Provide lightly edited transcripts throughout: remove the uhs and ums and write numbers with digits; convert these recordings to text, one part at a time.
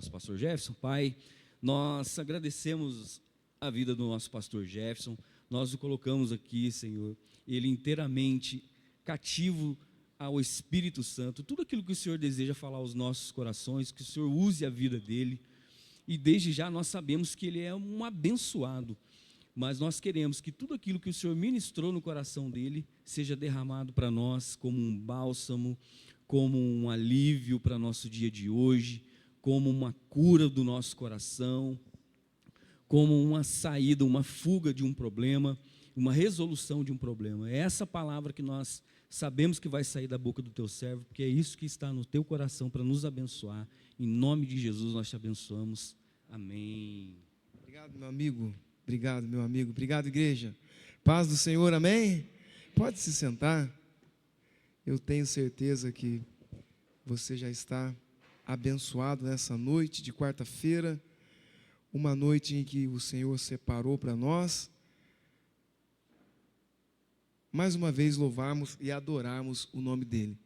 nosso pastor Jefferson. Pai, nós agradecemos a vida do nosso pastor Jefferson, nós o colocamos aqui, Senhor, ele inteiramente cativo ao Espírito Santo, tudo aquilo que o Senhor deseja falar aos nossos corações, que o Senhor use a vida dele, e desde já nós sabemos que ele é um abençoado, mas nós queremos que tudo aquilo que o Senhor ministrou no coração dele, seja derramado para nós como um bálsamo, como um alívio para nosso dia de hoje, como uma cura do nosso coração, como uma saída, uma fuga de um problema, uma resolução de um problema. É essa palavra que nós sabemos que vai sair da boca do teu servo, porque é isso que está no teu coração para nos abençoar. Em nome de Jesus nós te abençoamos. Amém. Obrigado, meu amigo. Obrigado, meu amigo. Obrigado, igreja. Paz do Senhor, amém? Pode se sentar. Eu tenho certeza que você já está abençoado nessa noite de quarta-feira, uma noite em que o Senhor separou para nós, mais uma vez louvarmos e adorarmos o nome dEle.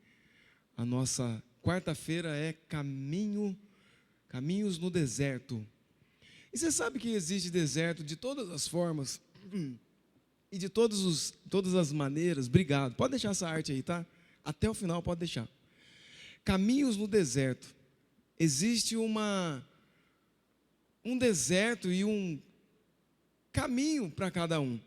A nossa quarta-feira é caminhos no deserto. E você sabe que existe deserto de todas as formas e de todas as maneiras. Obrigado. Pode deixar essa arte aí, tá? Até o final pode deixar. Caminhos no deserto. Existe um deserto e um caminho para cada um.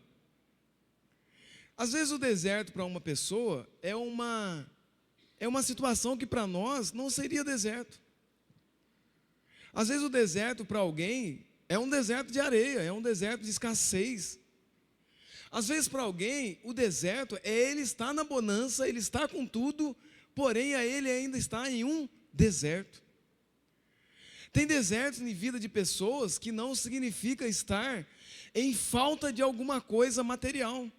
Às vezes o deserto para uma pessoa é uma situação que para nós não seria deserto. Às vezes o deserto para alguém é um deserto de areia, é um deserto de escassez. Às vezes para alguém o deserto é ele estar na bonança, ele está com tudo, porém a ele ainda está em um deserto. Tem desertos em vida de pessoas que não significa estar em falta de alguma coisa material.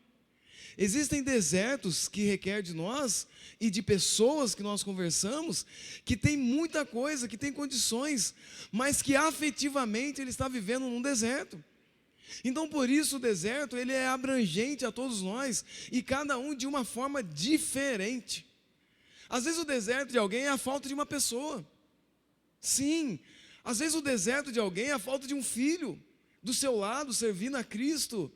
Existem desertos que requer de nós e de pessoas que nós conversamos, que tem muita coisa, que tem condições, mas que afetivamente ele está vivendo num deserto. Então por isso o deserto ele é abrangente a todos nós, e cada um de uma forma diferente. Às vezes o deserto de alguém é a falta de uma pessoa. Sim, às vezes o deserto de alguém é a falta de um filho do seu lado, servindo a Cristo.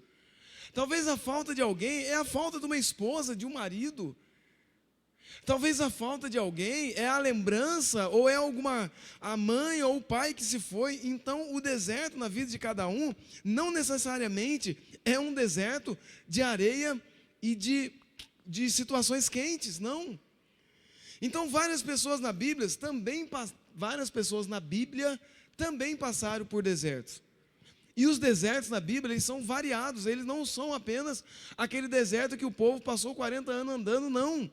Talvez a falta de alguém é a falta de uma esposa, de um marido. Talvez a falta de alguém é a lembrança, ou é a mãe ou o pai que se foi. Então o deserto na vida de cada um, não necessariamente é um deserto de areia e de situações quentes, não. Então várias pessoas na Bíblia também passaram por desertos. E os desertos na Bíblia, eles são variados, eles não são apenas aquele deserto que o povo passou 40 anos andando, não.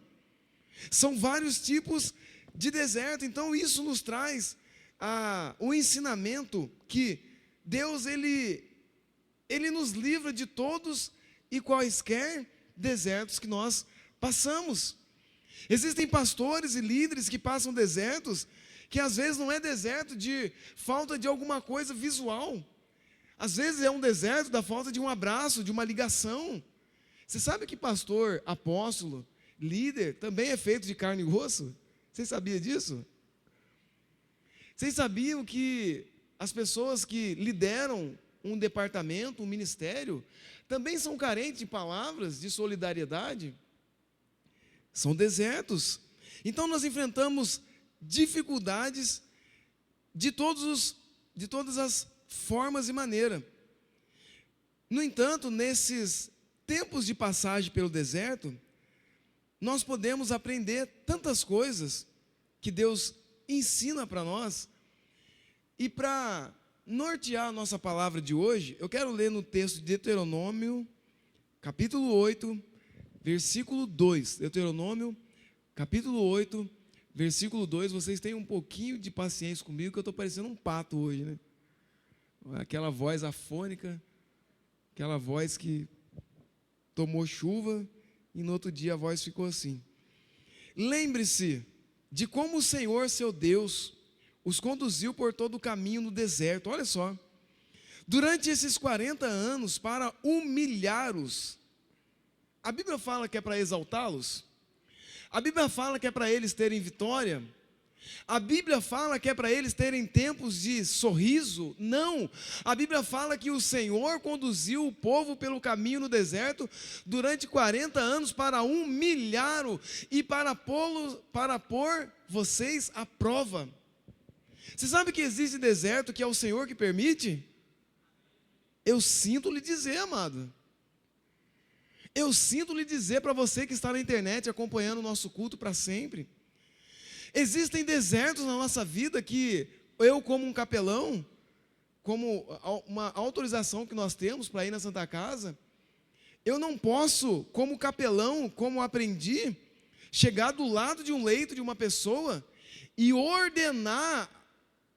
São vários tipos de deserto. Então isso nos traz o ensinamento que Deus, Ele nos livra de todos e quaisquer desertos que nós passamos. Existem pastores e líderes que passam desertos, que às vezes não é deserto de falta de alguma coisa visual. Às vezes é um deserto da falta de um abraço, de uma ligação. Você sabe que pastor, apóstolo, líder, também é feito de carne e osso? Vocês sabiam disso? Vocês sabiam que as pessoas que lideram um departamento, um ministério, também são carentes de palavras de solidariedade? São desertos. Então nós enfrentamos dificuldades de todas as formas e maneira. No entanto, nesses tempos de passagem pelo deserto, nós podemos aprender tantas coisas que Deus ensina para nós. E para nortear a nossa palavra de hoje, eu quero ler no texto de Deuteronômio, capítulo 8, versículo 2. Deuteronômio, capítulo 8, versículo 2. Vocês têm um pouquinho de paciência comigo, que eu estou parecendo um pato hoje, né? Aquela voz afônica, aquela voz que tomou chuva e no outro dia a voz ficou assim. Lembre-se de como o Senhor, seu Deus, os conduziu por todo o caminho no deserto. Olha só, durante esses 40 anos para humilhá-los. A Bíblia fala que é para exaltá-los. A Bíblia fala que é para eles terem vitória. A Bíblia fala que é para eles terem tempos de sorriso? Não. A Bíblia fala que o Senhor conduziu o povo pelo caminho no deserto durante 40 anos para humilhá-lo e para pôr vocês à prova. Você sabe que existe deserto que é o Senhor que permite? Eu sinto lhe dizer, amado. Eu sinto lhe dizer para você que está na internet acompanhando o nosso culto para sempre. Existem desertos na nossa vida que eu, como um capelão, como uma autorização que nós temos para ir na Santa Casa, eu não posso, como capelão, como aprendi, chegar do lado de um leito de uma pessoa e ordenar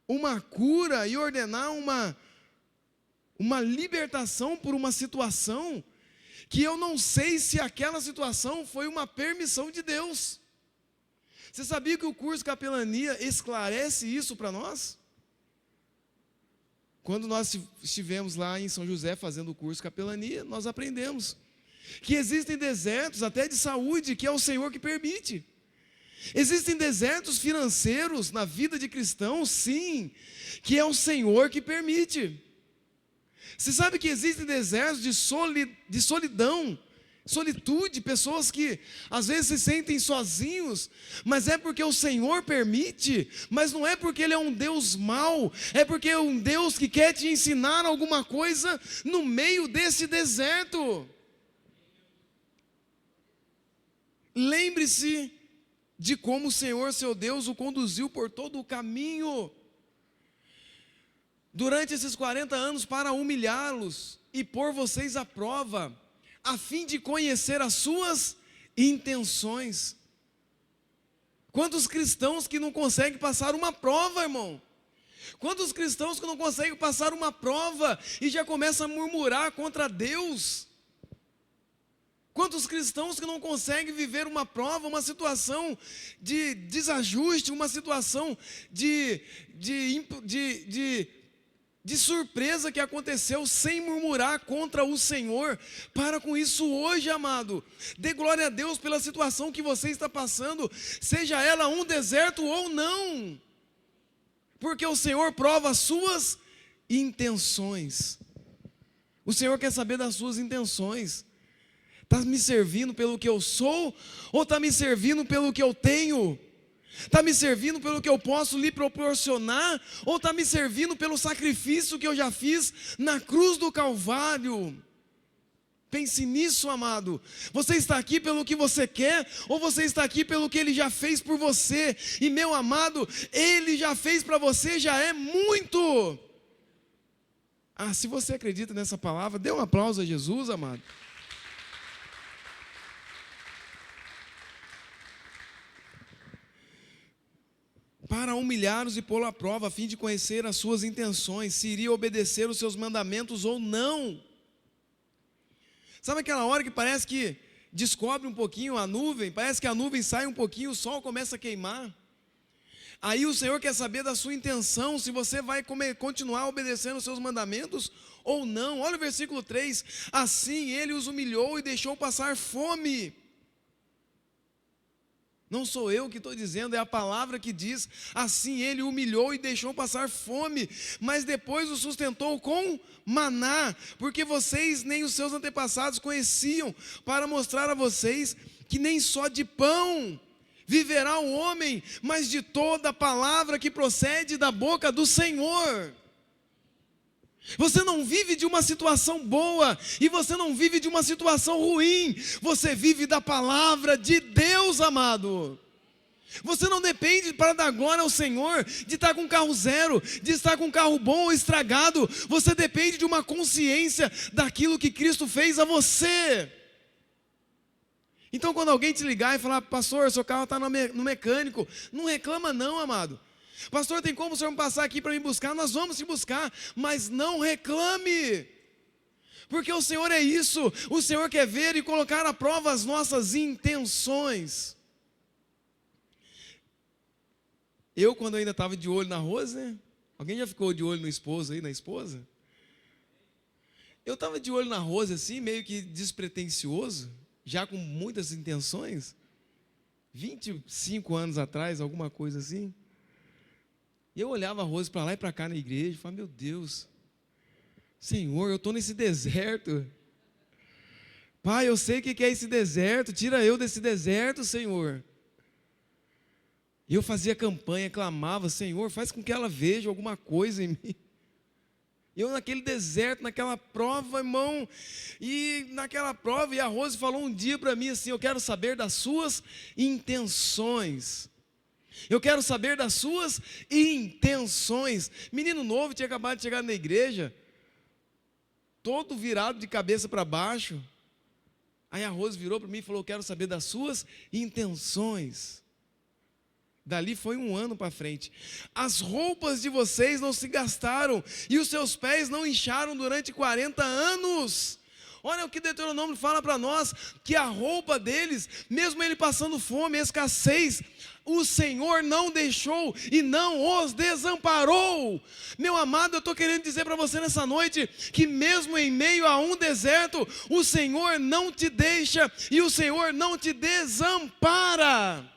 uma cura, e ordenar uma libertação por uma situação que eu não sei se aquela situação foi uma permissão de Deus. Você sabia que o curso Capelania esclarece isso para nós? Quando nós estivemos lá em São José fazendo o curso Capelania, nós aprendemos que existem desertos até de saúde, que é o Senhor que permite. Existem desertos financeiros na vida de cristãos, sim, que é o Senhor que permite. Você sabe que existem desertos de solidão, solitude, pessoas que às vezes se sentem sozinhos, mas é porque o Senhor permite, mas não é porque Ele é um Deus mau, é porque é um Deus que quer te ensinar alguma coisa no meio desse deserto. Lembre-se de como o Senhor, seu Deus, o conduziu por todo o caminho, durante esses 40 anos, para humilhá-los e pôr vocês à prova, a fim de conhecer as suas intenções. Quantos cristãos que não conseguem passar uma prova, irmão? Quantos cristãos que não conseguem passar uma prova e já começam a murmurar contra Deus? Quantos cristãos que não conseguem viver uma prova, uma situação de desajuste, uma situação de surpresa que aconteceu sem murmurar contra o Senhor? Para com isso hoje, amado. Dê glória a Deus pela situação que você está passando, seja ela um deserto ou não, porque o Senhor prova as suas intenções. O Senhor quer saber das suas intenções. Está me servindo pelo que eu sou, ou está me servindo pelo que eu tenho? Está me servindo pelo que eu posso lhe proporcionar, ou está me servindo pelo sacrifício que eu já fiz na cruz do Calvário? Pense nisso, amado. Você está aqui pelo que você quer, ou você está aqui pelo que Ele já fez por você? E meu amado, Ele já fez para você, já é muito. Se você acredita nessa palavra, dê um aplauso a Jesus, amado. Para humilhá-los e pô-lo à prova, a fim de conhecer as suas intenções, se iria obedecer os seus mandamentos ou não. Sabe aquela hora que parece que descobre um pouquinho a nuvem, parece que a nuvem sai um pouquinho, o sol começa a queimar? Aí o Senhor quer saber da sua intenção, se você vai continuar obedecendo os seus mandamentos ou não. Olha o versículo 3, assim Ele os humilhou e deixou passar fome. Não sou eu que estou dizendo, é a palavra que diz, assim Ele humilhou e deixou passar fome, mas depois o sustentou com maná, porque vocês nem os seus antepassados conheciam, para mostrar a vocês que nem só de pão viverá o homem, mas de toda palavra que procede da boca do Senhor. Você não vive de uma situação boa, e você não vive de uma situação ruim, você vive da palavra de Deus, amado. Você não depende, para dar glória ao Senhor, de estar com carro zero, de estar com carro bom ou estragado. Você depende de uma consciência daquilo que Cristo fez a você. Então quando alguém te ligar e falar, pastor, seu carro está no mecânico, não reclama não, amado. Pastor, tem como o senhor me passar aqui para me buscar? Nós vamos te buscar, mas não reclame, porque o Senhor é isso. O Senhor quer ver e colocar à prova as nossas intenções. Eu, quando ainda estava de olho na Rose, né? Alguém já ficou de olho no esposo aí, na esposa? Eu estava de olho na Rose assim, meio que despretensioso, já com muitas intenções, 25 anos atrás, alguma coisa assim. E eu olhava a Rose para lá e para cá na igreja, e falava, meu Deus, Senhor, eu estou nesse deserto. Pai, eu sei o que é esse deserto, tira eu desse deserto, Senhor. E eu fazia campanha, clamava, Senhor, faz com que ela veja alguma coisa em mim. Eu naquele deserto, naquela prova, irmão, e naquela prova, e a Rose falou um dia para mim assim, eu quero saber das suas intenções. Eu quero saber das suas intenções. Menino novo, tinha acabado de chegar na igreja, todo virado de cabeça para baixo. Aí a Rose virou para mim e falou, eu quero saber das suas intenções. Dali foi 1 ano para frente. As roupas de vocês não se gastaram, e os seus pés não incharam durante 40 anos. Olha o que Deuteronômio fala para nós, que a roupa deles, mesmo ele passando fome, escassez, o Senhor não deixou e não os desamparou. Meu amado, eu estou querendo dizer para você nessa noite, que mesmo em meio a um deserto, o Senhor não te deixa e o Senhor não te desampara.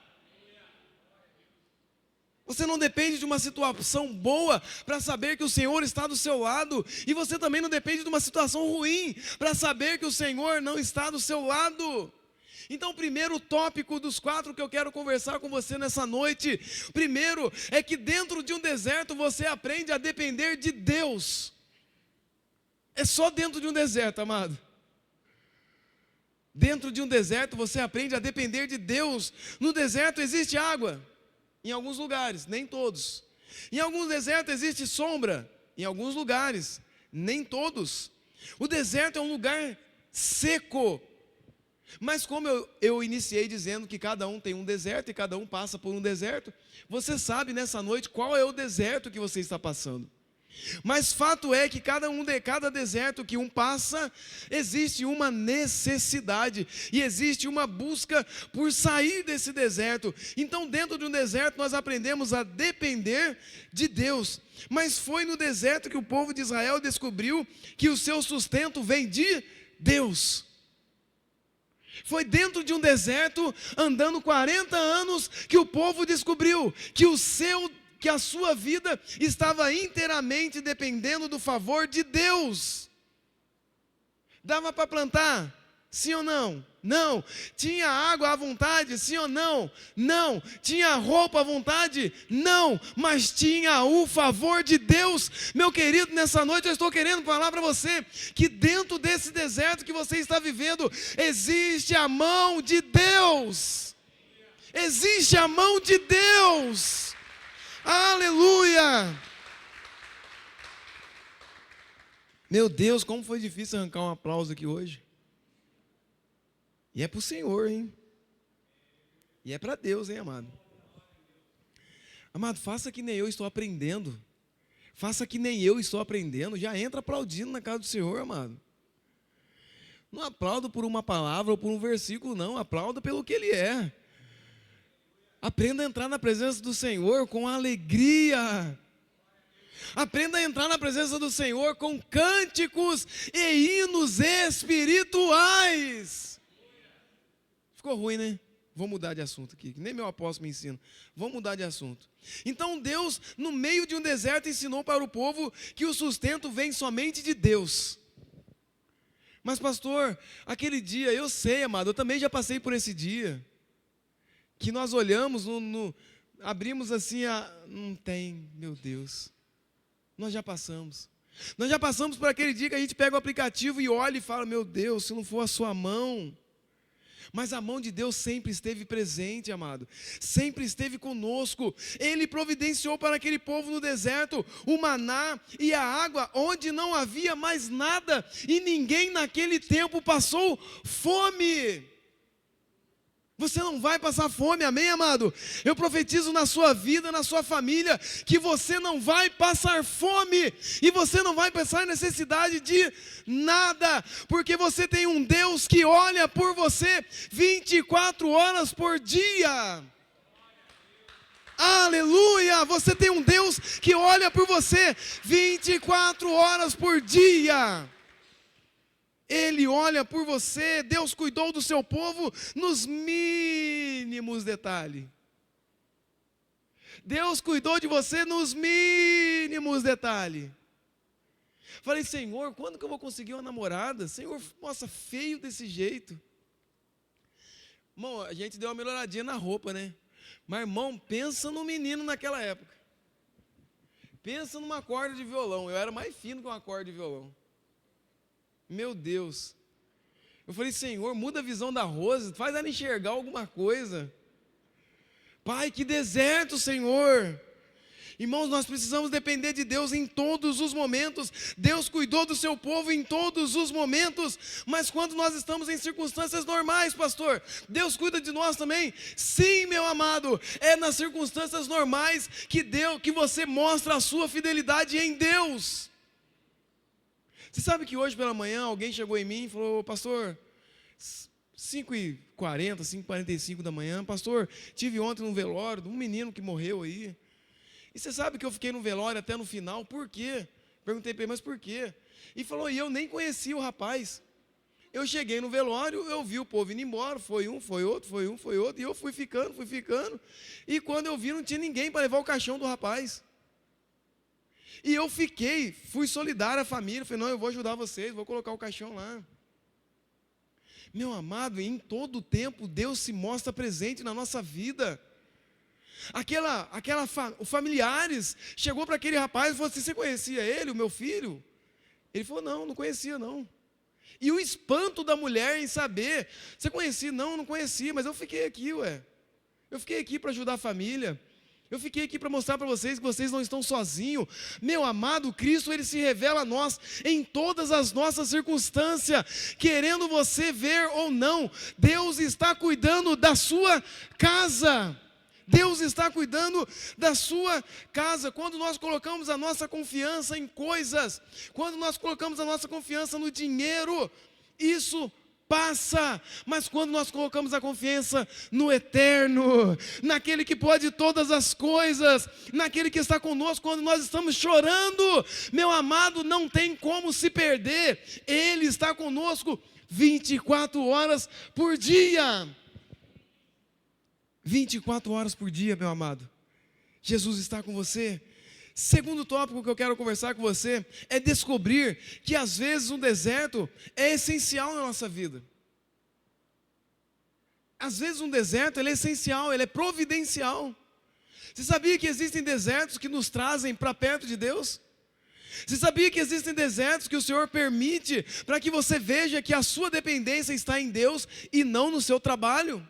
Você não depende de uma situação boa para saber que o Senhor está do seu lado, e você também não depende de uma situação ruim para saber que o Senhor não está do seu lado. Então, o primeiro tópico dos 4 que eu quero conversar com você nessa noite, primeiro é que dentro de um deserto você aprende a depender de Deus. É só dentro de um deserto, amado. Dentro de um deserto você aprende a depender de Deus. No deserto existe água. Em alguns lugares, nem todos. Em alguns desertos existe sombra, em alguns lugares, nem todos. O deserto é um lugar seco. Mas como eu iniciei dizendo que cada um tem um deserto e cada um passa por um deserto, você sabe nessa noite qual é o deserto que você está passando. Mas fato é que cada deserto que um passa, existe uma necessidade e existe uma busca por sair desse deserto. Então, dentro de um deserto, nós aprendemos a depender de Deus. Mas foi no deserto que o povo de Israel descobriu que o seu sustento vem de Deus. Foi dentro de um deserto, andando 40 anos, que o povo descobriu que a sua vida estava inteiramente dependendo do favor de Deus. Dava para plantar? Sim ou não? Não. Tinha água à vontade? Sim ou não? Não. Tinha roupa à vontade? Não. Mas tinha o favor de Deus. Meu querido, nessa noite eu estou querendo falar para você que dentro desse deserto que você está vivendo, existe a mão de Deus. Existe a mão de Deus. Aleluia! Meu Deus, como foi difícil arrancar um aplauso aqui hoje. E é para o Senhor, hein? E é para Deus, hein, amado? Amado, faça que nem eu estou aprendendo. Faça que nem eu estou aprendendo. Já entra aplaudindo na casa do Senhor, amado. Não aplaudo por uma palavra ou por um versículo, não. Aplauda pelo que Ele é. Aprenda a entrar na presença do Senhor com alegria. Aprenda a entrar na presença do Senhor com cânticos e hinos espirituais. Ficou ruim, né? Vou mudar de assunto aqui, que nem meu apóstolo me ensina. Vamos mudar de assunto. Então Deus, no meio de um deserto, ensinou para o povo que o sustento vem somente de Deus. Mas pastor, aquele dia, eu sei, amado, eu também já passei por esse dia. Que nós olhamos, abrimos assim, não tem, meu Deus. Nós já passamos. Nós já passamos por aquele dia que a gente pega o aplicativo e olha e fala, meu Deus, se não for a sua mão. Mas a mão de Deus sempre esteve presente, amado. Sempre esteve conosco. Ele providenciou para aquele povo no deserto o maná e a água onde não havia mais nada. E ninguém naquele tempo passou fome. Você não vai passar fome, amém, amado? Eu profetizo na sua vida, na sua família, que você não vai passar fome, e você não vai passar necessidade de nada, porque você tem um Deus que olha por você 24 horas por dia. Aleluia! Você tem um Deus que olha por você 24 horas por dia. Ele olha por você. Deus cuidou do seu povo nos mínimos detalhes. Deus cuidou de você nos mínimos detalhes. Falei, Senhor, quando que eu vou conseguir uma namorada? Senhor, nossa, feio desse jeito. Irmão, a gente deu uma melhoradinha na roupa, né? Mas, irmão, pensa no menino naquela época. Pensa numa corda de violão. Eu era mais fino que uma corda de violão. Meu Deus. Eu falei, Senhor, muda a visão da Rose, faz ela enxergar alguma coisa. Pai, que deserto, Senhor. Irmãos, nós precisamos depender de Deus em todos os momentos. Deus cuidou do seu povo em todos os momentos. Mas quando nós estamos em circunstâncias normais, pastor, Deus cuida de nós também? Sim, meu amado, é nas circunstâncias normais que você mostra a sua fidelidade em Deus. Você sabe que hoje pela manhã alguém chegou em mim e falou, pastor, 5h40, 5h45 da manhã, pastor, tive ontem um velório de um menino que morreu aí. E você sabe que eu fiquei no velório até no final, por quê? Perguntei para ele, mas por quê? E falou, e eu nem conhecia o rapaz. Eu cheguei no velório, eu vi o povo indo embora, foi um, foi outro, foi um, foi outro, e eu fui ficando. E quando eu vi, não tinha ninguém para levar o caixão do rapaz. E eu fui solidário à família, falei, não, eu vou ajudar vocês, vou colocar o caixão lá. Meu amado, em todo o tempo, Deus se mostra presente na nossa vida. Os familiares chegou para aquele rapaz e falou assim, você conhecia ele, o meu filho? Ele falou, não conhecia não. E o espanto da mulher em saber, você conhecia? Não conhecia, mas eu fiquei aqui, eu fiquei aqui para ajudar a família, eu fiquei aqui para mostrar para vocês que vocês não estão sozinhos. Meu amado, Cristo, Ele se revela a nós em todas as nossas circunstâncias, querendo você ver ou não, Deus está cuidando da sua casa. Deus está cuidando da sua casa. Quando nós colocamos a nossa confiança em coisas, quando nós colocamos a nossa confiança no dinheiro, isso passa. Mas quando nós colocamos a confiança no eterno, naquele que pode todas as coisas, naquele que está conosco quando nós estamos chorando, meu amado, não tem como se perder. Ele está conosco 24 horas por dia. 24 horas por dia, meu amado. Jesus está com você. Segundo tópico que eu quero conversar com você é descobrir que às vezes um deserto é essencial na nossa vida. Às vezes um deserto ele é essencial, ele é providencial. Você sabia que existem desertos que nos trazem para perto de Deus? Você sabia que existem desertos que o Senhor permite para que você veja que a sua dependência está em Deus e não no seu trabalho?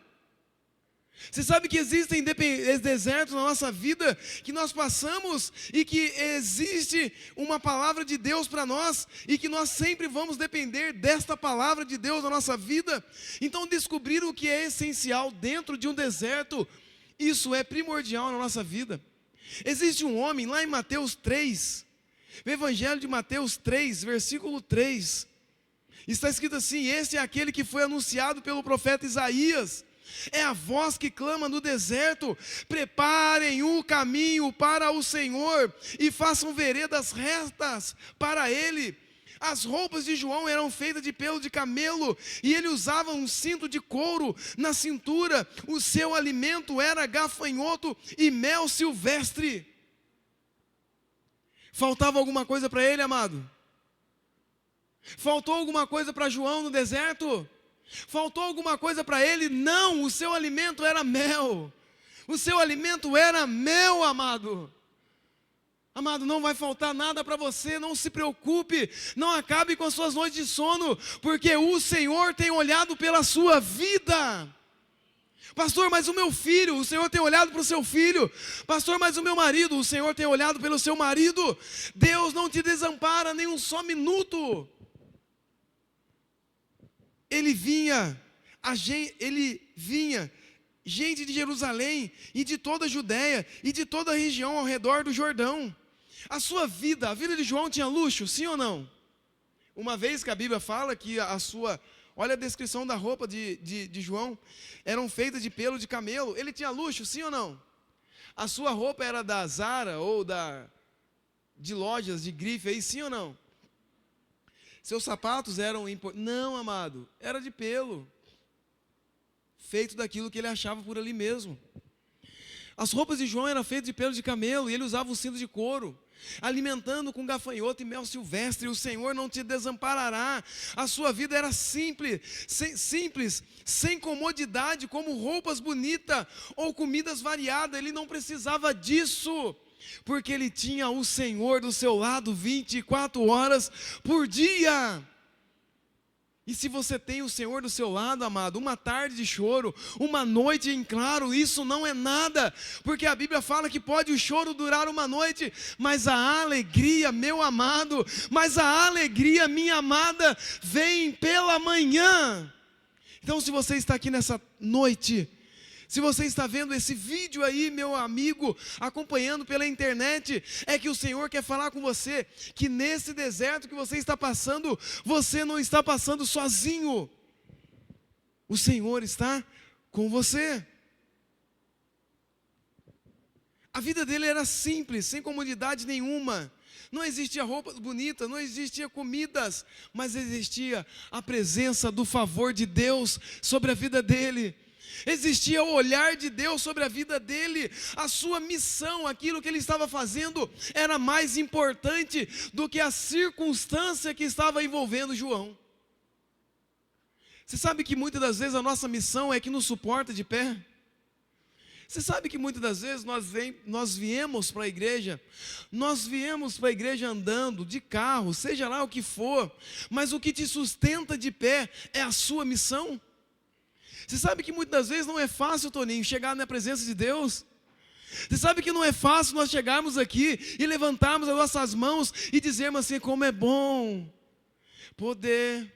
Você sabe que existem desertos na nossa vida que nós passamos e que existe uma palavra de Deus para nós e que nós sempre vamos depender desta palavra de Deus na nossa vida? Então descobrir o que é essencial dentro de um deserto, isso é primordial na nossa vida. Existe um homem lá em Mateus 3, no Evangelho de Mateus 3, versículo 3, está escrito assim, esse é aquele que foi anunciado pelo profeta Isaías. É a voz que clama no deserto, preparem o caminho para o Senhor e façam veredas retas para Ele. As roupas de João eram feitas de pelo de camelo e ele usava um cinto de couro na cintura. O seu alimento era gafanhoto e mel silvestre. Faltava alguma coisa para ele, amado? Faltou alguma coisa para João no deserto? Faltou alguma coisa para ele? Não, o seu alimento era mel. O seu alimento era mel, amado. Amado, não vai faltar nada para você, não se preocupe, não acabe com as suas noites de sono, porque o Senhor tem olhado pela sua vida. Pastor, mas o meu filho, o Senhor tem olhado para o seu filho. Pastor, mas o meu marido, o Senhor tem olhado pelo seu marido. Deus não te desampara nem um só minuto. Ele vinha, gente de Jerusalém e de toda a Judéia e de toda a região ao redor do Jordão. A vida de João tinha luxo, sim ou não? Uma vez que a Bíblia fala que olha a descrição da roupa de João, eram feitas de pelo de camelo, ele tinha luxo, sim ou não? A sua roupa era da Zara ou de lojas de grife aí, sim ou não? Seus sapatos eram não, amado, era de pelo, feito daquilo que ele achava por ali mesmo. As roupas de João eram feitas de pelo de camelo e ele usava o cinto de couro, alimentando com gafanhoto e mel silvestre. O Senhor não te desamparará. A sua vida era simples, sem comodidade, como roupas bonitas ou comidas variadas. Ele não precisava disso, porque ele tinha o Senhor do seu lado 24 horas por dia. E se você tem o Senhor do seu lado, amado, uma tarde de choro, uma noite em claro, isso não é nada, porque a Bíblia fala que pode o choro durar uma noite, mas a alegria, meu amado, mas a alegria, minha amada, vem pela manhã. Então, se você está aqui nessa noite, se você está vendo esse vídeo aí, meu amigo, acompanhando pela internet, é que o Senhor quer falar com você, que nesse deserto que você está passando, você não está passando sozinho. O Senhor está com você. A vida dele era simples, sem comodidade nenhuma. Não existia roupas bonitas, não existia comidas, mas existia a presença do favor de Deus sobre a vida dele. Existia o olhar de Deus sobre a vida dele. A sua missão, aquilo que ele estava fazendo, era mais importante do que a circunstância que estava envolvendo João. Você sabe que muitas das vezes a nossa missão é que nos suporta de pé? Você sabe que muitas das vezes nós viemos para a igreja andando de carro, seja lá o que for, mas o que te sustenta de pé é a sua missão? Você sabe que muitas das vezes não é fácil, Toninho, chegar na presença de Deus? Você sabe que não é fácil nós chegarmos aqui e levantarmos as nossas mãos e dizermos assim, como é bom poder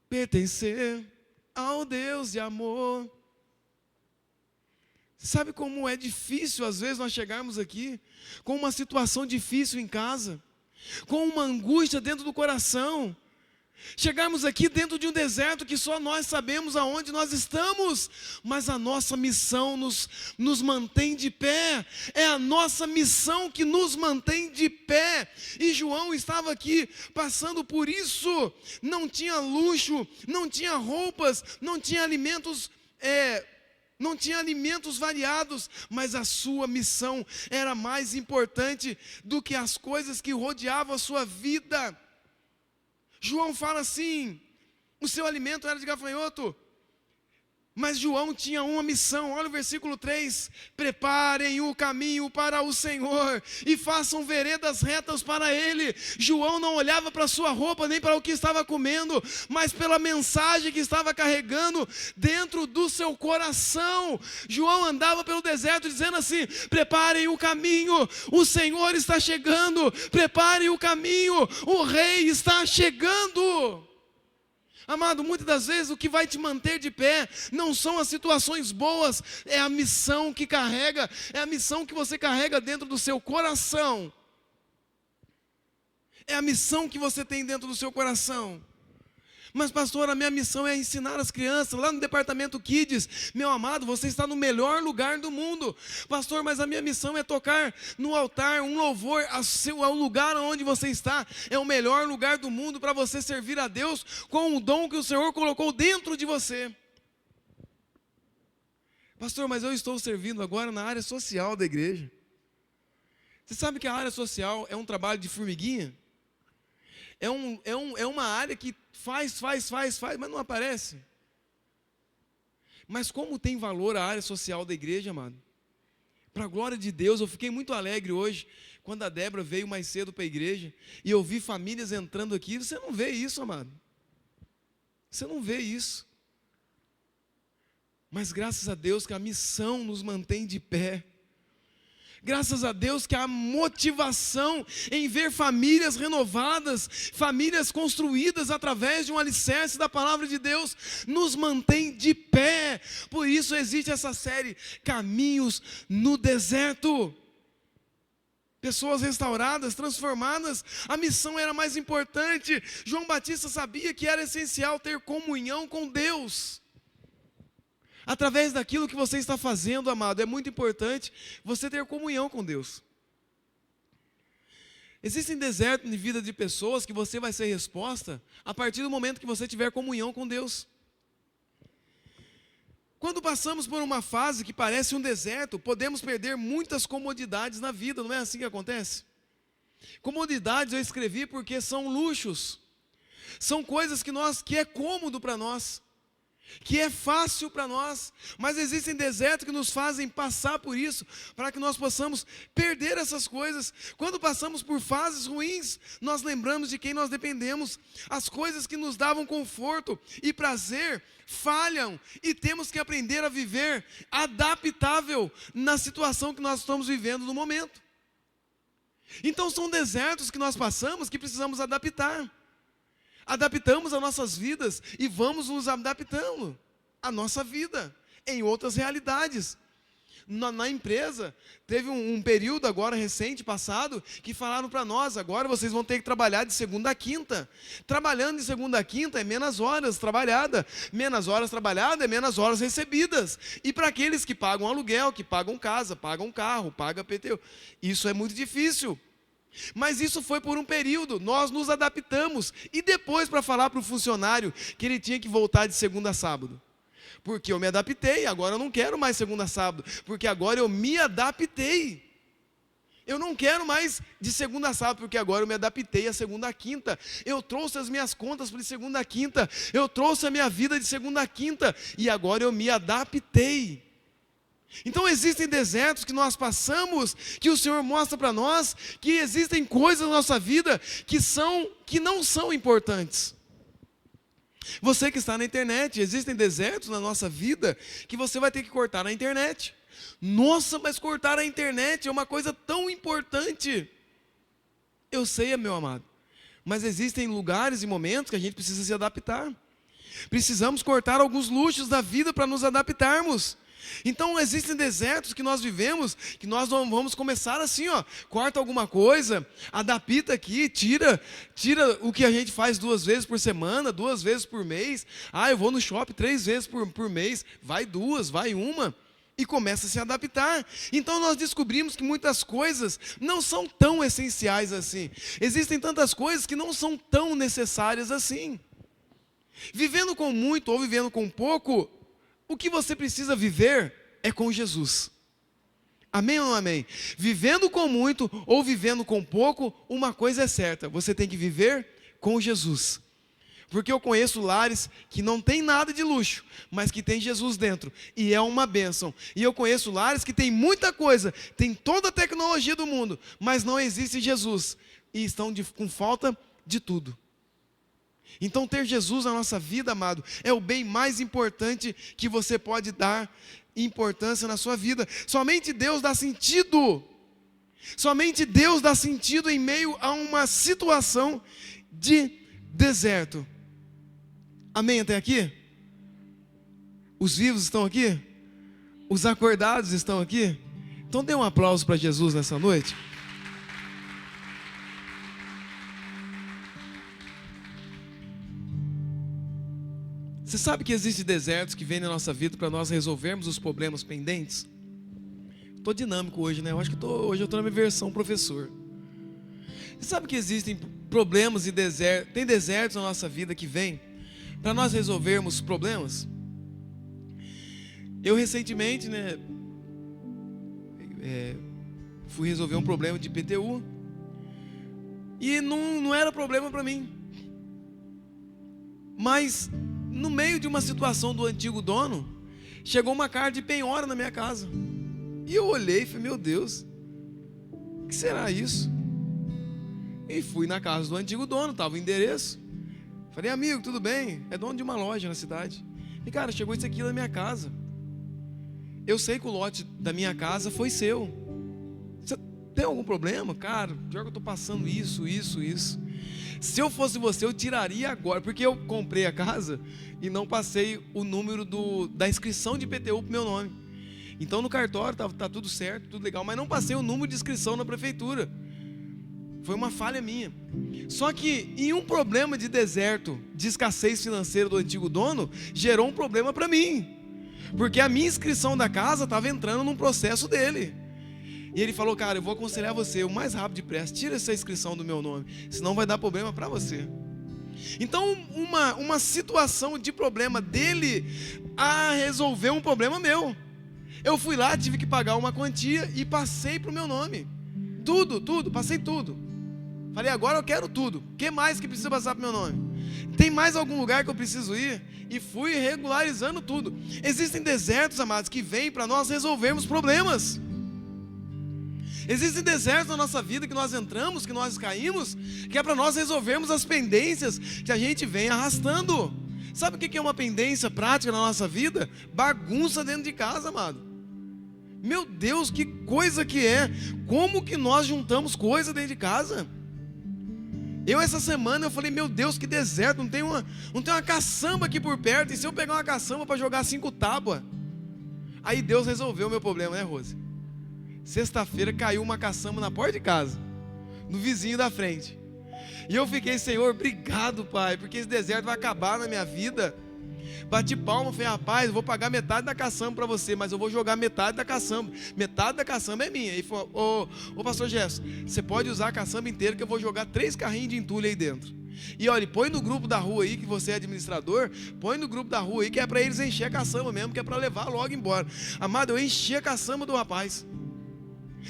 pertencer ao Deus de amor. Você sabe como é difícil às vezes nós chegarmos aqui com uma situação difícil em casa, com uma angústia dentro do coração, chegarmos aqui dentro de um deserto que só nós sabemos aonde nós estamos, mas a nossa missão nos mantém de pé, é a nossa missão que nos mantém de pé, e João estava aqui passando por isso, não tinha luxo, não tinha roupas, não tinha alimentos variados, mas a sua missão era mais importante do que as coisas que rodeavam a sua vida. João fala assim, o seu alimento era de gafanhoto, mas João tinha uma missão. Olha o versículo 3, preparem o caminho para o Senhor, e façam veredas retas para Ele. João não olhava para a sua roupa, nem para o que estava comendo, mas pela mensagem que estava carregando dentro do seu coração. João andava pelo deserto dizendo assim, preparem o caminho, o Senhor está chegando, preparem o caminho, o Rei está chegando. Amado, muitas das vezes o que vai te manter de pé não são as situações boas, é a missão que carrega, é a missão que você carrega dentro do seu coração. É a missão que você tem dentro do seu coração. Mas pastor, a minha missão é ensinar as crianças, lá no departamento Kids. Meu amado, você está no melhor lugar do mundo. Pastor, mas a minha missão é tocar no altar um louvor, ao lugar onde você está. É o melhor lugar do mundo para você servir a Deus com o dom que o Senhor colocou dentro de você. Pastor, mas eu estou servindo agora na área social da igreja. Você sabe que a área social é um trabalho de formiguinha? É uma área que faz, mas não aparece. Mas como tem valor a área social da igreja, amado? Para a glória de Deus, eu fiquei muito alegre hoje, quando a Débora veio mais cedo para a igreja, e eu vi famílias entrando aqui. Você não vê isso, amado? Você não vê isso. Mas graças a Deus que a missão nos mantém de pé. Graças a Deus que a motivação em ver famílias renovadas, famílias construídas através de um alicerce da palavra de Deus, nos mantém de pé. Por isso existe essa série, Caminhos no Deserto. Pessoas restauradas, transformadas, a missão era mais importante. João Batista sabia que era essencial ter comunhão com Deus. Através daquilo que você está fazendo, amado, é muito importante você ter comunhão com Deus. Existem desertos de vida de pessoas que você vai ser resposta a partir do momento que você tiver comunhão com Deus. Quando passamos por uma fase que parece um deserto, podemos perder muitas comodidades na vida, não é assim que acontece? Comodidades eu escrevi porque são luxos, são coisas que é cômodo para nós, que é fácil para nós, mas existem desertos que nos fazem passar por isso, para que nós possamos perder essas coisas. Quando passamos por fases ruins, nós lembramos de quem nós dependemos. As coisas que nos davam conforto e prazer falham, e temos que aprender a viver adaptável na situação que nós estamos vivendo no momento. Então são desertos que nós passamos que precisamos adaptar. Adaptamos as nossas vidas e vamos nos adaptando à nossa vida em outras realidades. Na empresa, teve um período agora recente, passado, que falaram para nós: agora vocês vão ter que trabalhar de segunda a quinta. Trabalhando de segunda a quinta é menos horas trabalhadas é menos horas recebidas. E para aqueles que pagam aluguel, que pagam casa, pagam carro, pagam PTU, isso é muito difícil. Mas isso foi por um período, nós nos adaptamos. E depois, para falar para o funcionário que ele tinha que voltar de segunda a sábado, porque eu me adaptei, agora eu não quero mais segunda a sábado, porque agora eu me adaptei. Eu não quero mais de segunda a sábado, porque agora eu me adaptei a segunda a quinta. Eu trouxe as minhas contas para de segunda a quinta, eu trouxe a minha vida de segunda a quinta, e agora eu me adaptei. Então existem desertos que nós passamos, que o Senhor mostra para nós, que existem coisas na nossa vida que não são importantes. Você que está na internet, existem desertos na nossa vida que você vai ter que cortar na internet. Nossa, mas cortar a internet é uma coisa tão importante. Eu sei, meu amado, mas existem lugares e momentos que a gente precisa se adaptar. Precisamos cortar alguns luxos da vida para nos adaptarmos. Então existem desertos que nós vivemos, que nós vamos começar assim, corta alguma coisa, adapta aqui, tira o que a gente faz 2 vezes por semana, 2 vezes por mês. Eu vou no shopping 3 vezes por mês, vai 2, vai 1, e começa a se adaptar. Então nós descobrimos que muitas coisas não são tão essenciais assim. Existem tantas coisas que não são tão necessárias assim. Vivendo com muito ou vivendo com pouco, o que você precisa viver é com Jesus. Amém ou não amém? Vivendo com muito ou vivendo com pouco, uma coisa é certa: você tem que viver com Jesus. Porque eu conheço lares que não tem nada de luxo, mas que tem Jesus dentro, e é uma bênção. E eu conheço lares que tem muita coisa, tem toda a tecnologia do mundo, mas não existe Jesus, e estão com falta de tudo. Então ter Jesus na nossa vida, amado, é o bem mais importante que você pode dar importância na sua vida. Somente Deus dá sentido. Somente Deus dá sentido em meio a uma situação de deserto. Amém até aqui? Os vivos estão aqui? Os acordados estão aqui? Então dê um aplauso para Jesus nessa noite. Você sabe que existem desertos que vêm na nossa vida para nós resolvermos os problemas pendentes? Estou dinâmico hoje, né? Hoje eu estou na minha versão professor. Você sabe que existem problemas e desertos, tem desertos na nossa vida que vêm para nós resolvermos problemas? Eu recentemente, fui resolver um problema de PTU e não era problema para mim. Mas no meio de uma situação do antigo dono, chegou uma carta de penhora na minha casa. E eu olhei e falei: meu Deus, o que será isso? E fui na casa do antigo dono, estava o endereço. Falei: amigo, tudo bem? É dono de uma loja na cidade. E cara, chegou isso aqui na minha casa. Eu sei que o lote da minha casa foi seu. Você tem algum problema? Cara, pior que eu estou passando isso. Se eu fosse você, eu tiraria agora, porque eu comprei a casa e não passei o número da inscrição de IPTU para o meu nome. Então no cartório tá tudo certo, tudo legal, mas não passei o número de inscrição na prefeitura. Foi uma falha minha. Só que em um problema de deserto, de escassez financeira do antigo dono, gerou um problema para mim, porque a minha inscrição da casa estava entrando num processo dele. E ele falou: cara, eu vou aconselhar você o mais rápido depressa, tira essa inscrição do meu nome, senão vai dar problema para você. Então uma situação de problema dele a resolver um problema meu. Eu fui lá, tive que pagar uma quantia e passei para o meu nome. Tudo, passei tudo. Falei, agora eu quero tudo. O que mais que precisa passar para o meu nome? Tem mais algum lugar que eu preciso ir? E fui regularizando tudo. Existem desertos, amados, que vêm para nós resolvermos problemas. Existem desertos na nossa vida que nós entramos, que nós caímos, que é para nós resolvermos as pendências que a gente vem arrastando. Sabe o que é uma pendência prática na nossa vida? Bagunça dentro de casa, amado. Meu Deus, que coisa que é. Como que nós juntamos coisa dentro de casa? Essa semana eu falei, meu Deus, que deserto, não tem uma caçamba aqui por perto. E se eu pegar uma caçamba para jogar 5 tábuas? Aí Deus resolveu o meu problema, né, Rose? Sexta-feira caiu uma caçamba na porta de casa, no vizinho da frente. E eu fiquei, Senhor, obrigado, Pai, porque esse deserto vai acabar na minha vida. Bati palma, falei, rapaz, eu vou pagar metade da caçamba para você, mas eu vou jogar metade da caçamba. Metade da caçamba é minha. E falou, ô pastor Jefferson, você pode usar a caçamba inteira que eu vou jogar 3 carrinhos de entulho aí dentro. E olha, põe no grupo da rua aí, que você é administrador, põe no grupo da rua aí, que é para eles encher a caçamba mesmo, que é para levar logo embora. Amado, eu enchi a caçamba do rapaz.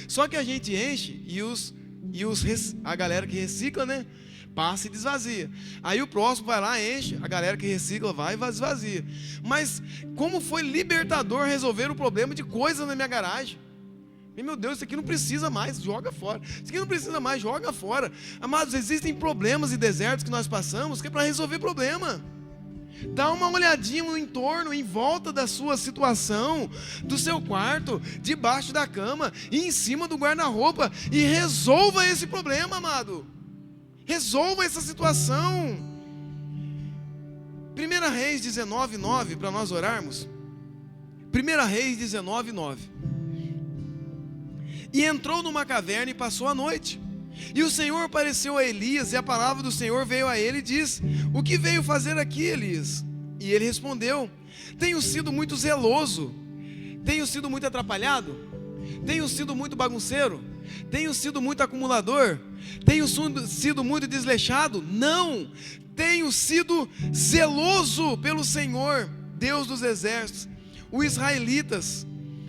Só que a gente enche a galera que recicla, né? Passa e desvazia. Aí o próximo vai lá, enche, a galera que recicla vai e esvazia. Mas como foi libertador resolver o problema de coisas na minha garagem. Meu Deus, isso aqui não precisa mais, joga fora. Isso aqui não precisa mais, joga fora. Amados, existem problemas e desertos que nós passamos que é para resolver problema. Dá uma olhadinha no entorno, em volta da sua situação, do seu quarto, debaixo da cama e em cima do guarda-roupa, e resolva esse problema, amado. Resolva essa situação. 1 Reis 19:9, para nós orarmos. 1 Reis 19:9. E entrou numa caverna e passou a noite. E o Senhor apareceu a Elias, e a palavra do Senhor veio a ele e disse: o que veio fazer aqui, Elias? E ele respondeu: tenho sido muito zeloso, tenho sido muito atrapalhado, tenho sido muito bagunceiro, tenho sido muito acumulador, tenho sido muito desleixado. Não, tenho sido zeloso pelo Senhor, Deus dos exércitos. Os israelitas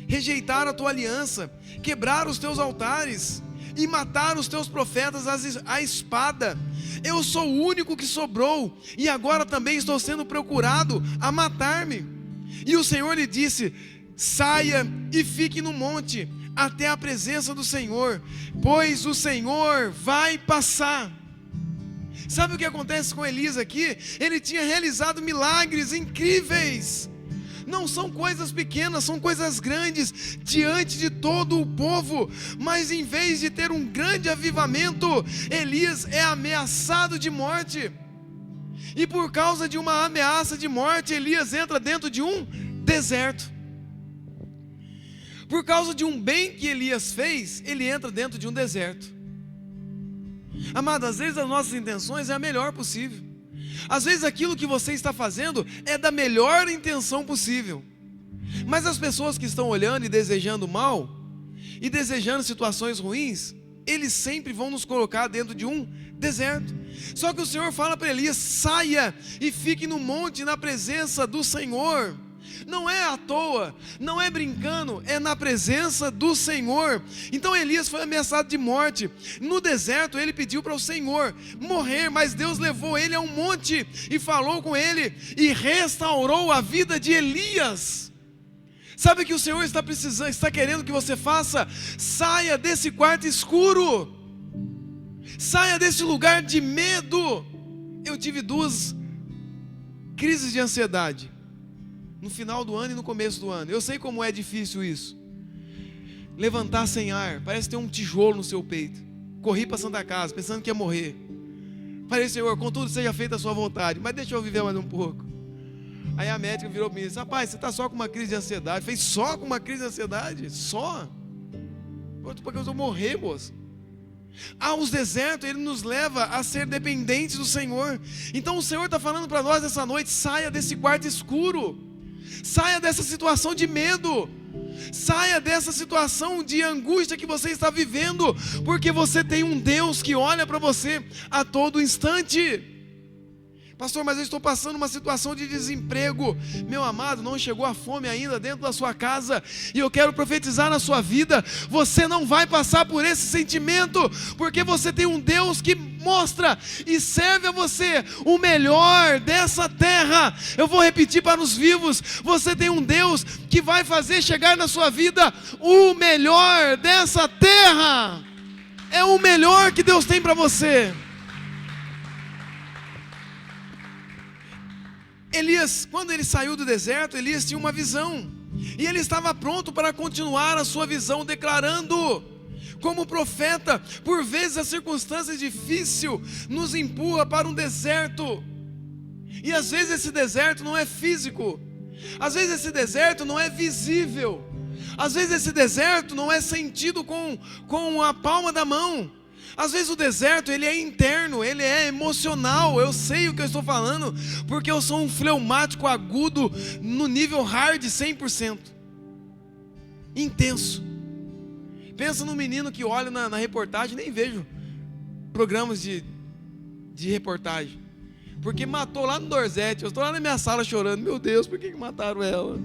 rejeitaram a tua aliança, quebraram os teus altares e mataram os teus profetas à espada. Eu sou o único que sobrou, e agora também estou sendo procurado a matar-me. E o Senhor lhe disse: saia e fique no monte, até a presença do Senhor, pois o Senhor vai passar. Sabe o que acontece com Elias aqui? Ele tinha realizado milagres incríveis. Não são coisas pequenas, são coisas grandes diante de todo o povo. Mas em vez de ter um grande avivamento, Elias é ameaçado de morte. E por causa de uma ameaça de morte, Elias entra dentro de um deserto. Por causa de um bem que Elias fez, ele entra dentro de um deserto. Amado, às vezes as nossas intenções é a melhor possível. Às vezes aquilo que você está fazendo é da melhor intenção possível. Mas as pessoas que estão olhando e desejando mal, e desejando situações ruins, eles sempre vão nos colocar dentro de um deserto. Só que o Senhor fala para Elias: saia e fique no monte na presença do Senhor. Não é à toa, não é brincando, é na presença do Senhor. Então Elias foi ameaçado de morte. No deserto ele pediu para o Senhor morrer, mas Deus levou ele a um monte e falou com ele e restaurou a vida de Elias. Sabe o que o Senhor está querendo que você faça? Saia desse quarto escuro, saia desse lugar de medo. Eu tive 2 crises de ansiedade, no final do ano e no começo do ano. Eu sei como é difícil isso. Levantar sem ar, parece ter um tijolo no seu peito. Corri para a Santa Casa, pensando que ia morrer. Falei: Senhor, contudo seja feita a sua vontade, mas deixa eu viver mais um pouco. Aí a médica virou para mim e disse: rapaz, você está só com uma crise de ansiedade. Eu falei: só com uma crise de ansiedade? Só? Porque eu vou morrer, moça. Os desertos, ele nos leva a ser dependentes do Senhor. Então o Senhor está falando para nós essa noite: saia desse quarto escuro. Saia dessa situação de medo. Saia dessa situação de angústia que você está vivendo, porque você tem um Deus que olha para você a todo instante. Pastor, mas eu estou passando uma situação de desemprego. Meu amado, não chegou a fome ainda dentro da sua casa. E eu quero profetizar na sua vida: você não vai passar por esse sentimento, porque você tem um Deus que mostra e serve a você o melhor dessa terra. Eu vou repetir para os vivos: você tem um Deus que vai fazer chegar na sua vida o melhor dessa terra. É o melhor que Deus tem para você. Elias, quando ele saiu do deserto, Elias tinha uma visão, e ele estava pronto para continuar a sua visão, declarando. Como profeta, por vezes a circunstância difícil nos empurra para um deserto, e às vezes esse deserto não é físico, às vezes esse deserto não é visível, às vezes esse deserto não é sentido com a palma da mão. Às vezes o deserto, ele é interno, ele é emocional. Eu sei o que eu estou falando, porque eu sou um fleumático agudo no nível hard 100%. Intenso. Pensa no menino que olha na reportagem, nem vejo programas de reportagem, porque matou lá no Dorzete. Eu estou lá na minha sala chorando: meu Deus, por que mataram ela?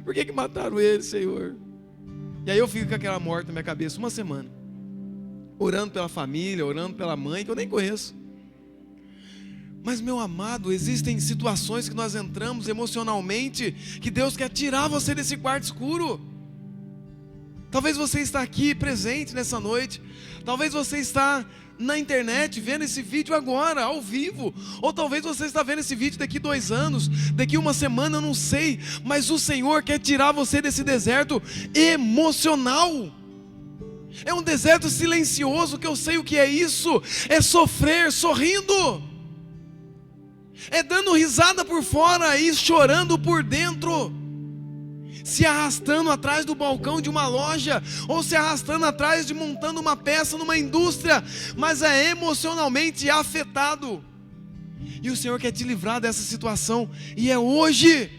Por que mataram ele, Senhor? E aí eu fico com aquela morte na minha cabeça uma semana, orando pela família, orando pela mãe, que eu nem conheço. Mas, meu amado, existem situações que nós entramos emocionalmente, que Deus quer tirar você desse quarto escuro. Talvez você está aqui presente nessa noite, talvez você está na internet vendo esse vídeo agora, ao vivo, ou talvez você está vendo esse vídeo daqui 2 anos, daqui uma semana, eu não sei, mas o Senhor quer tirar você desse deserto emocional. É um deserto silencioso, que eu sei o que é isso. É sofrer sorrindo, é dando risada por fora e chorando por dentro, se arrastando atrás do balcão de uma loja, ou se arrastando atrás de montando uma peça numa indústria, mas é emocionalmente afetado. E o Senhor quer te livrar dessa situação, e é hoje.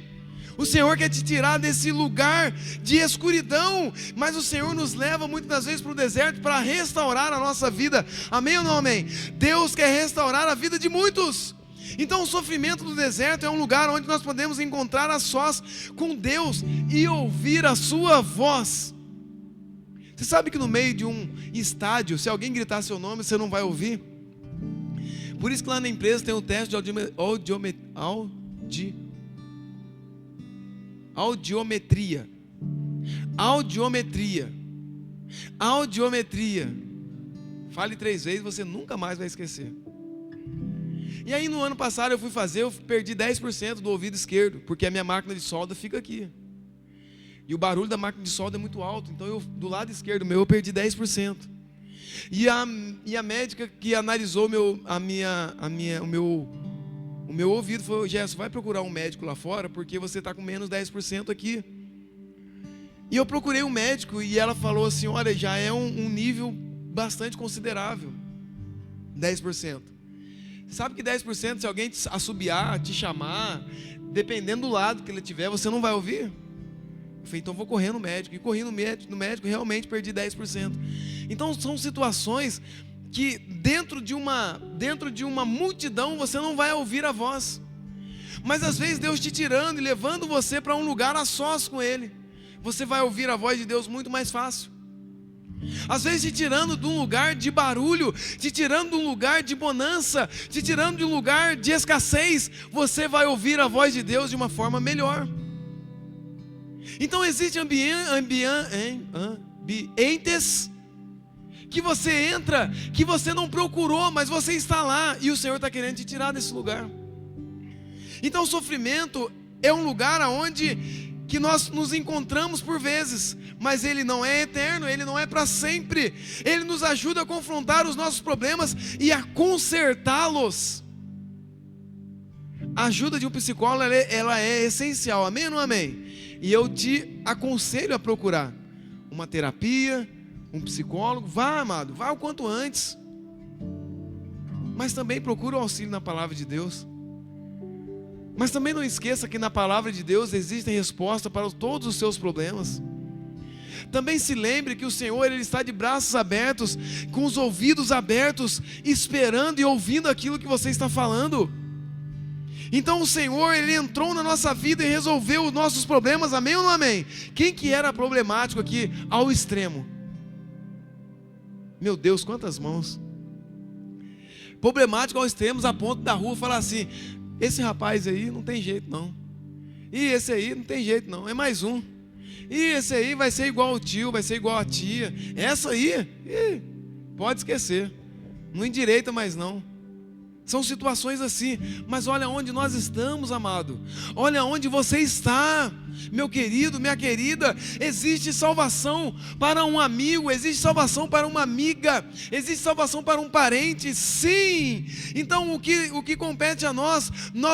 O Senhor quer te tirar desse lugar de escuridão, mas o Senhor nos leva muitas das vezes para o deserto para restaurar a nossa vida. Amém ou não amém? Deus quer restaurar a vida de muitos. Então o sofrimento do deserto é um lugar onde nós podemos encontrar a sós com Deus e ouvir a sua voz. Você sabe que no meio de um estádio, se alguém gritar seu nome, você não vai ouvir? Por isso que lá na empresa tem um teste de audiometria. Fale 3 vezes, você nunca mais vai esquecer. E aí no ano passado eu perdi 10% do ouvido esquerdo, porque a minha máquina de solda fica aqui. E o barulho da máquina de solda é muito alto, então do lado esquerdo meu eu perdi 10%. E a médica que analisou o meu ouvido falou: Gerson, vai procurar um médico lá fora, porque você está com menos 10% aqui. E eu procurei um médico e ela falou assim: olha, já é um nível bastante considerável, 10%. Sabe que 10%, se alguém te assobiar, te chamar, dependendo do lado que ele tiver, você não vai ouvir? Eu falei: então vou correr no médico. E corri no médico, realmente perdi 10%. Então são situações que dentro de uma multidão você não vai ouvir a voz, mas às vezes Deus te tirando e levando você para um lugar a sós com Ele, você vai ouvir a voz de Deus muito mais fácil. Às vezes te tirando de um lugar de barulho, te tirando de um lugar de bonança, te tirando de um lugar de escassez, você vai ouvir a voz de Deus de uma forma melhor. Então existem ambientes que você entra, que você não procurou, mas você está lá, e o Senhor está querendo te tirar desse lugar. Então o sofrimento é um lugar onde que nós nos encontramos por vezes, mas ele não é eterno, ele não é para sempre. Ele nos ajuda a confrontar os nossos problemas e a consertá-los. A ajuda de um psicólogo, ela é essencial, amém ou não amém? E eu te aconselho a procurar uma terapia, um psicólogo. Vá, amado, vá o quanto antes. Mas também procure o auxílio na palavra de Deus. Mas também não esqueça que na palavra de Deus existe resposta para todos os seus problemas. Também se lembre que o Senhor, Ele está de braços abertos, com os ouvidos abertos, esperando e ouvindo aquilo que você está falando. Então o Senhor, Ele entrou na nossa vida e resolveu os nossos problemas, amém ou não amém? Quem que era problemático aqui ao extremo? Meu Deus, quantas mãos. Problemático ao extremo, a ponto da rua falar assim: esse rapaz aí não tem jeito não, e esse aí não tem jeito não, é mais um, e esse aí vai ser igual ao tio, vai ser igual a tia, essa aí, pode esquecer, não endireita mais não. São situações assim, mas olha onde nós estamos, amado. Olha onde você está, meu querido, minha querida. Existe salvação para um amigo, existe salvação para uma amiga, existe salvação para um parente, sim. Então o que compete a nós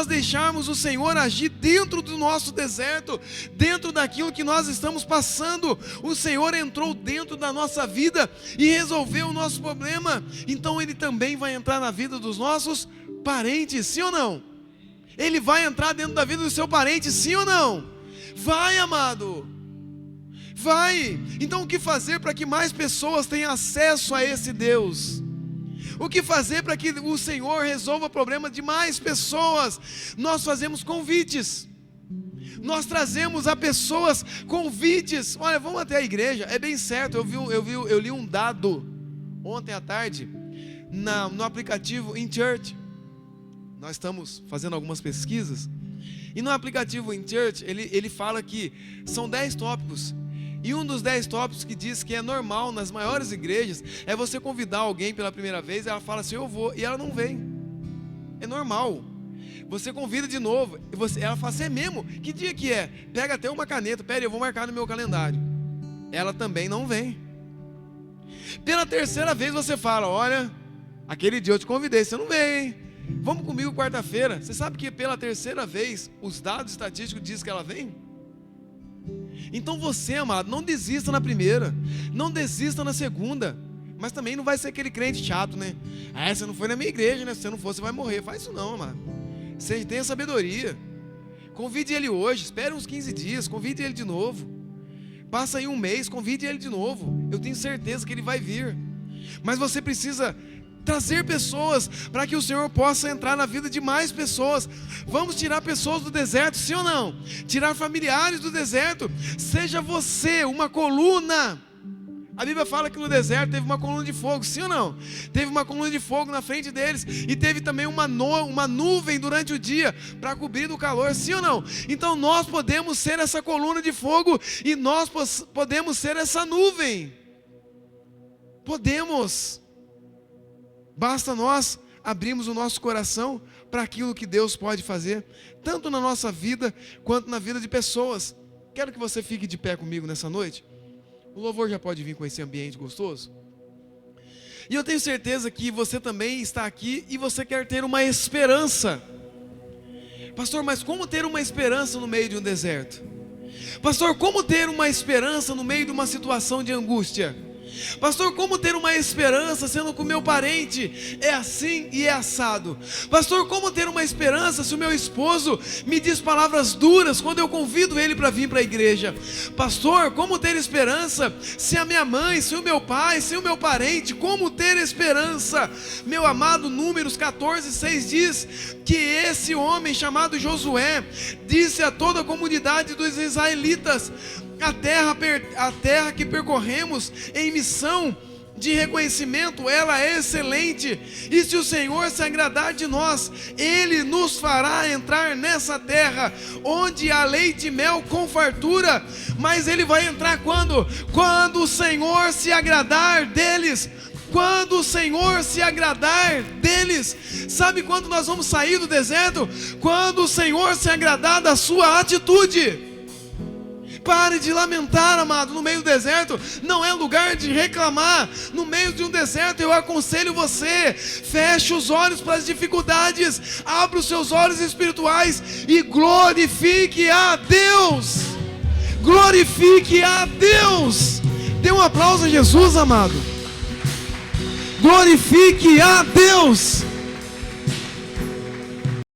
deixarmos o Senhor agir dentro do nosso deserto, dentro daquilo que nós estamos passando. O Senhor entrou dentro da nossa vida e resolveu o nosso problema. Então Ele também vai entrar na vida dos nossos parentes, sim ou não? Ele vai entrar dentro da vida do seu parente, sim ou não? Vai, amado, vai. Então o que fazer para que mais pessoas tenham acesso a esse Deus? O que fazer para que o Senhor resolva o problema de mais pessoas? Nós fazemos convites, nós trazemos a pessoas convites. Olha, vamos até a igreja, é bem certo. Eu li um dado ontem à tarde no aplicativo InChurch. Nós estamos fazendo algumas pesquisas, e no aplicativo InChurch, ele fala que são 10 tópicos, e um dos 10 tópicos que diz que é normal nas maiores igrejas, é você convidar alguém pela primeira vez, e ela fala assim, eu vou, e ela não vem. É normal. Você convida de novo, ela fala assim, é mesmo? Que dia que é? Pega até uma caneta, pera, eu vou marcar no meu calendário. Ela também não vem. Pela terceira vez você fala, olha, aquele dia eu te convidei, você não veio, hein? Vamos comigo quarta-feira. Você sabe que pela terceira vez os dados estatísticos dizem que ela vem? Então você, amado, não desista na primeira, não desista na segunda, mas também não vai ser aquele crente chato, né? Ah, você não foi na minha igreja, né? Se você não for, você vai morrer. Faz isso não, amado. Você tenha sabedoria. Convide ele hoje, espere uns 15 dias, convide ele de novo. Passa aí um mês, convide ele de novo. Eu tenho certeza que ele vai vir. Mas você precisa trazer pessoas para que o Senhor possa entrar na vida de mais pessoas. Vamos tirar pessoas do deserto, sim ou não? Tirar familiares do deserto. Seja você uma coluna. A Bíblia fala que no deserto teve uma coluna de fogo, sim ou não? Teve uma coluna de fogo na frente deles, e teve também uma nuvem durante o dia para cobrir do calor, sim ou não? Então nós podemos ser essa coluna de fogo, e nós podemos ser essa nuvem. Podemos. Basta nós abrirmos o nosso coração para aquilo que Deus pode fazer, tanto na nossa vida, quanto na vida de pessoas. Quero que você fique de pé comigo nessa noite. O louvor já pode vir com esse ambiente gostoso. E eu tenho certeza que você também está aqui e você quer ter uma esperança. Pastor, mas como ter uma esperança no meio de um deserto? Pastor, como ter uma esperança no meio de uma situação de angústia? Pastor, como ter uma esperança sendo que o meu parente é assim e é assado? Pastor, como ter uma esperança se o meu esposo me diz palavras duras quando eu convido ele para vir para a igreja? Pastor, como ter esperança se a minha mãe, se o meu pai, se o meu parente? Como ter esperança? Meu amado, Números 14:6 diz que esse homem chamado Josué disse a toda a comunidade dos israelitas: a terra que percorremos em missão de reconhecimento, ela é excelente, e se o Senhor se agradar de nós, Ele nos fará entrar nessa terra, onde há leite e mel com fartura. Mas Ele vai entrar quando? Quando o Senhor se agradar deles. Quando o Senhor se agradar deles. Sabe quando nós vamos sair do deserto? Quando o Senhor se agradar da sua atitude. Pare de lamentar, amado, no meio do deserto. Não é lugar de reclamar. No meio de um deserto, eu aconselho você: feche os olhos para as dificuldades, abra os seus olhos espirituais e glorifique a Deus. Glorifique a Deus. Dê um aplauso a Jesus, amado. Glorifique a Deus.